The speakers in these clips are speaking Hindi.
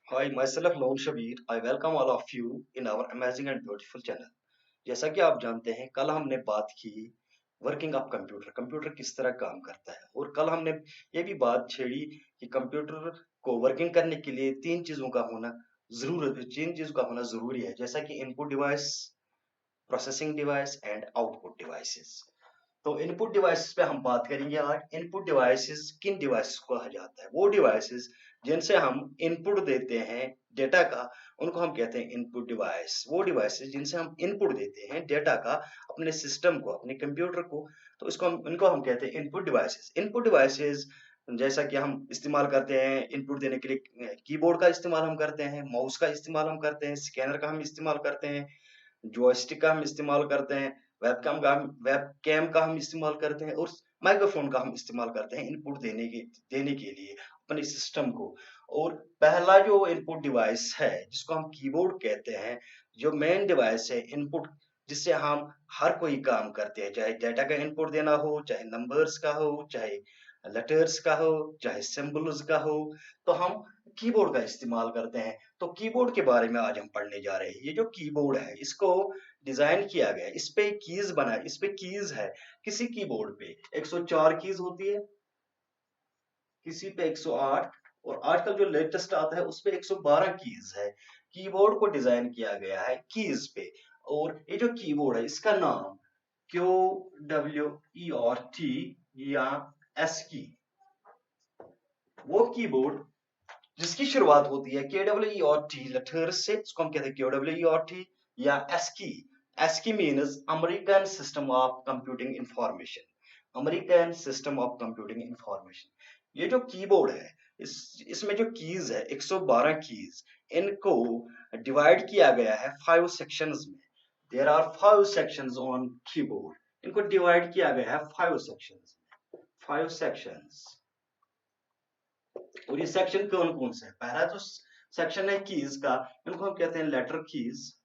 Hi, myself Noor Shabir. I welcome all of you in our amazing and beautiful channel. जैसा कि आप जानते हैं, कल हमने बात की वर्किंग ऑफ कंप्यूटर, कंप्यूटर किस तरह काम करता है, और कल हमने ये भी बात छेड़ी कि कंप्यूटर को वर्किंग करने के लिए तीन चीजों का होना जरूरी है, जैसा कि input device, processing device and output devices. तो इनपुट डिवाइसेस पे हम बात करेंगे आज। इनपुट डिवाइसेस किन डिवाइसेस को कहा जाता है? वो डिवाइसेस जिनसे हम इनपुट देते हैं डेटा का, उनको हम कहते हैं इनपुट डिवाइस। वो डिवाइसेस जिनसे हम इनपुट देते हैं डेटा का अपने सिस्टम को, अपने कंप्यूटर को, तो इनको हम कहते हैं इनपुट डिवाइसेस। इनपुट डिवाइसेस जैसा कि हम इस्तेमाल करते हैं इनपुट देने के लिए, कीबोर्ड का इस्तेमाल हम करते हैं, माउस का इस्तेमाल हम करते हैं, स्कैनर का हम इस्तेमाल करते हैं, जॉयस्टिक का हम इस्तेमाल करते हैं, वेबकैम का हम इस्तेमाल करते हैं, और माइक्रोफोन का हम इस्तेमाल करते हैं इनपुट देने के लिए अपने सिस्टम को। और पहला जो इनपुट डिवाइस है जिसको हम कीबोर्ड कहते हैं, जो मेन डिवाइस है इनपुट, जिससे हम हर कोई काम करते हैं, चाहे डेटा का इनपुट देना हो, चाहे नंबर्स का हो, चाहे लेटर्स का हो, चाहे सिंबल्स का हो, तो हम कीबोर्ड का इस्तेमाल करते हैं। तो कीबोर्ड के बारे में आज हम पढ़ने जा रहे हैं। ये जो कीबोर्ड है इसको डिजाइन किया गया है, इस पे कीज बना है, इस पे कीज है। किसी कीबोर्ड पे 104 कीज होती है, किसी पे 108, और आजकल जो लेटेस्ट आता है उस पे 112 कीज है। कीबोर्ड को डिजाइन किया गया है कीज पे। और ये जो कीबोर्ड है इसका नाम QWERT या एस की, वो कीबोर्ड जिसकी शुरुआत होती है KWERT लेटर्स से, इसको हम कहते हैं KWERT या ASCII। ASCII means American system of computing information, American system of computing information. ये जो कीबोर्ड है, इसमें जो कीज है 112 कीज, इनको डिवाइड किया गया है 5 सेक्शंस में। There are 5 sections on keyboard. इनको डिवाइड किया गया है 5 सेक्शंस में, 5 सेक्शंस। और ये सेक्शन कौन कौन से है? पहला जो सेक्शन है कीज का, इनको हम कहते हैं लेटर कीज।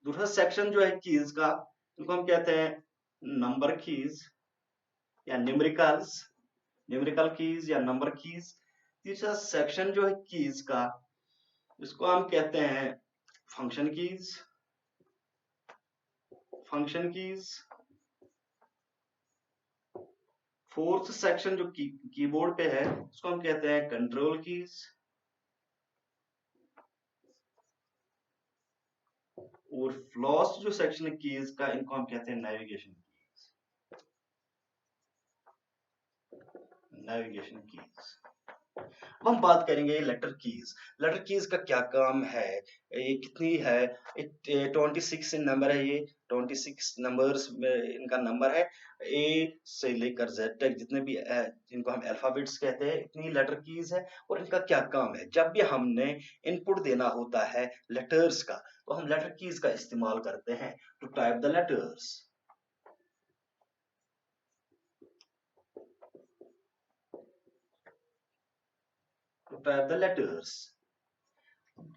दूसरा सेक्शन जो है कीज का, इनको हम कहते हैं नंबर कीज या न्यूमेरिकल्स, न्यूमेरिकल कीज या नंबर कीज। तीसरा सेक्शन जो है कीज का, इसको हम कहते हैं function keys, function keys. Fourth section जो कीबोर्ड पे है उसको हम कहते हैं कंट्रोल कीज। और लास्ट जो सेक्शन है कीज का, इनको हम कहते हैं नेविगेशन कीज, नेविगेशन कीज। अब हम बात करेंगे लेटर कीज। लेटर कीज का क्या काम है, ये कितनी है? 26 नंबर है, ये 26 नंबर्स इनका नंबर है। ए से लेकर जेड तक जितने भी जिनको हम अल्फाबेट्स कहते हैं, इतनी लेटर कीज है। और इनका क्या काम है? जब भी हमने इनपुट देना होता है लेटर्स का, तो हम लेटर कीज का इस्तेमाल करते हैं to type the letters. To type the letters.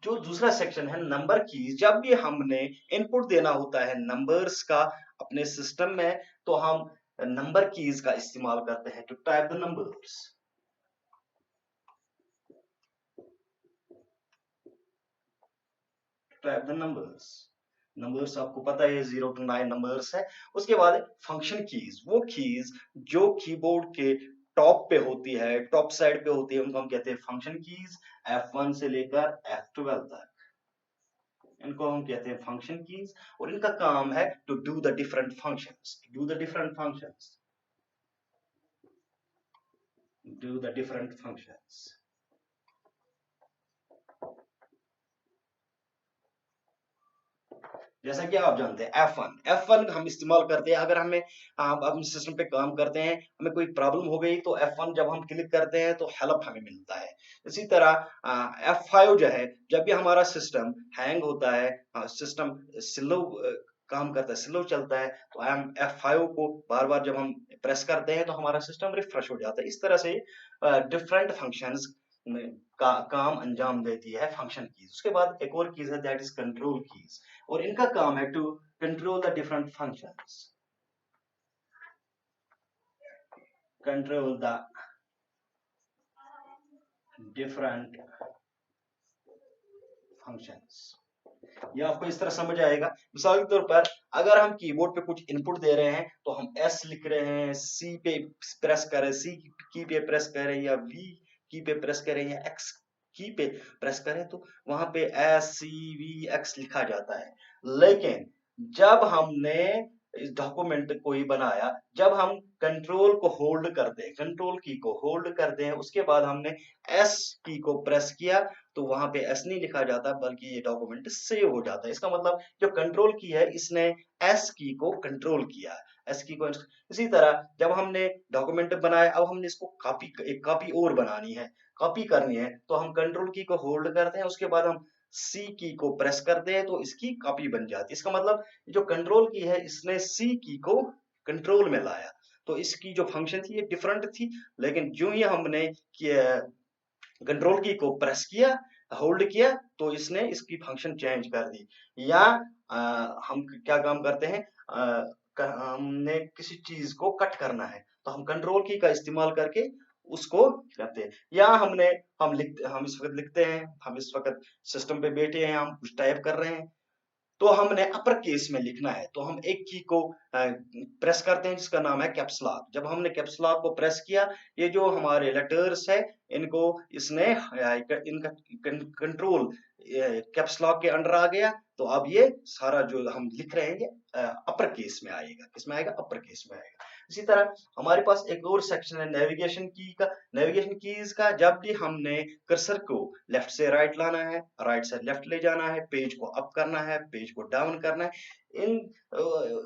जो दूसरा सेक्शन है नंबर कीज, जब भी हमने इनपुट देना होता है नंबर्स का अपने सिस्टम में, तो हम नंबर कीज का इस्तेमाल करते हैं to type the numbers. Type the numbers. Numbers आपको पता है 0 to 9 नंबर्स है। उसके बाद फंक्शन कीज, वो कीज जो कीबोर्ड के टॉप पे होती है, टॉप साइड पे होती है, उनको हम कहते हैं फंक्शन कीज। F1 से लेकर F12 तक इनको हम कहते हैं फंक्शन कीज। और इनका काम है to do the different functions, do the different functions, do the different functions. जैसा कि आप जानते हैं F1 हम इस्तेमाल करते हैं अगर हमें अपने सिस्टम पे काम करते हैं, हमें कोई प्रॉब्लम हो गई, तो F1 जब हम क्लिक करते हैं तो हेल्प हमें मिलता है। इसी तरह F5 जो है, जब भी हमारा सिस्टम हैंग होता है, सिस्टम स्लो काम करता है, स्लो चलता है, तो हम F5 को बार बार जब हम प्रेस करते हैं तो हमारा सिस्टम रिफ्रेश हो जाता है। इस तरह से डिफरेंट फंक्शंस का काम अंजाम देती है फंक्शन कीज। उसके बाद एक और कीज है दैट इज कंट्रोल कीज, और इनका काम है to control the different functions, control the different functions. ये आपको इस तरह समझ आएगा। मिसाल के तौर पर अगर हम कीबोर्ड पे कुछ इनपुट दे रहे हैं तो हम एस लिख रहे हैं, सी पे प्रेस करें, सी की पे प्रेस करें, या वी की पे प्रेस करें, या एक्स की पे प्रेस करें, तो वहां पे एस सी वी एक्स लिखा जाता है। लेकिन जब हमने इस डॉक्यूमेंट को ही बनाया, जब हम कंट्रोल को होल्ड करते हैं, कंट्रोल की को होल्ड करते हैं, उसके बाद हमने एस की को प्रेस किया, तो वहां पे एस नहीं लिखा जाता, बल्कि ये डॉक्यूमेंट सेव हो जाता है। इसका मतलब जो कंट्रोल की है, इसने एस की को कंट्रोल किया, एस की को। इसी तरह जब हमने डॉक्यूमेंट बनाया, अब हमने इसको कॉपी, एक कॉपी और बनानी है, कॉपी करनी है, तो हम कंट्रोल की को होल्ड करते हैं, उसके बाद हम सी की को प्रेस करते हैं, तो इसकी कॉपी बन जाती है। इसका मतलब जो कंट्रोल की है, इसने सी की को कंट्रोल में लाया। तो इसकी जो फंक्शन थी ये डिफरेंट थी, लेकिन जो ही हमने कंट्रोल की को प्रेस किया, होल्ड किया, तो इसने इसकी फंक्शन चेंज कर दी। या हम क्या काम करते हैं, हमने किसी चीज को कट करना है, तो हम कंट्रोल की का इस्तेमाल करके उसको करते हैं। या हम इस वक्त लिखते हैं, हम इस वक्त सिस्टम पे बैठे हैं, हम कुछ टाइप कर रहे हैं, तो हमने अपर केस में लिखना है, तो हम एक की को प्रेस करते हैं जिसका नाम है कैप्स लॉक। जब हमने कैप्स लॉक को प्रेस किया, ये जो हमारे लेटर्स है, इनको इसने इनका कंट्रोल कैप्स लॉक के अंडर आ गया, तो अब ये सारा जो हम लिख रहे हैं ये अपर केस में आएगा। किसमें आएगा? अपर केस में आएगा। इसी तरह हमारे पास एक और सेक्शन है नेविगेशन की का। नेविगेशन कीज का, जब भी हमने कर्सर को लेफ्ट से राइट लाना है, राइट से लेफ्ट ले जाना है, पेज को अप करना है, पेज को डाउन करना है,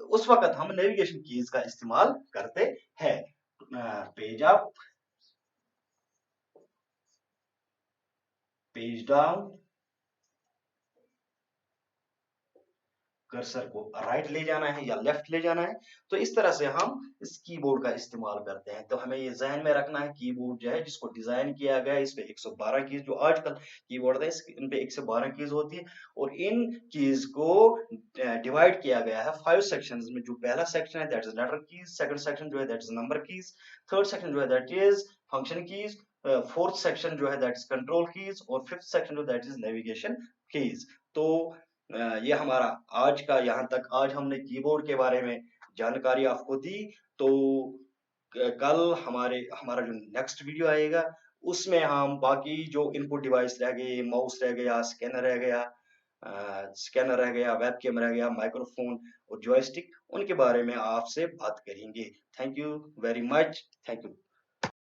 उस वक्त हम नेविगेशन कीज का इस्तेमाल करते हैं। Page up, page down, cursor को राइट ले जाना है या लेफ्ट ले जाना है, तो इस तरह से हम इस कीबोर्ड का इस्तेमाल करते हैं। तो हमें ये ध्यान में रखना है, कीबोर्ड जो है जिसको डिजाइन किया गया है, इस पे 112 कीज, जो आजकल कीबोर्ड है इन पे 112 कीज होती है, और इन कीज को डिवाइड किया गया है 5 सेक्शंस में। जो पहला सेक्शन है that is letter keys, second section जो है that is number keys, third section जो है that is function keys, fourth section जो है दैट इज कंट्रोल कीज, और फिफ्थ सेक्शन जो दैट इज नेविगेशन कीज। तो ये हमारा आज का, यहाँ तक आज हमने कीबोर्ड के बारे में जानकारी आपको दी। तो कल हमारा जो नेक्स्ट वीडियो आएगा, उसमें हम बाकी जो इनपुट डिवाइस रह गए, माउस रह गया, स्कैनर रह गया, वेब कैम रह गया, माइक्रोफोन और जॉयस्टिक, उनके बारे में आपसे बात करेंगे। Thank you very much. Thank you.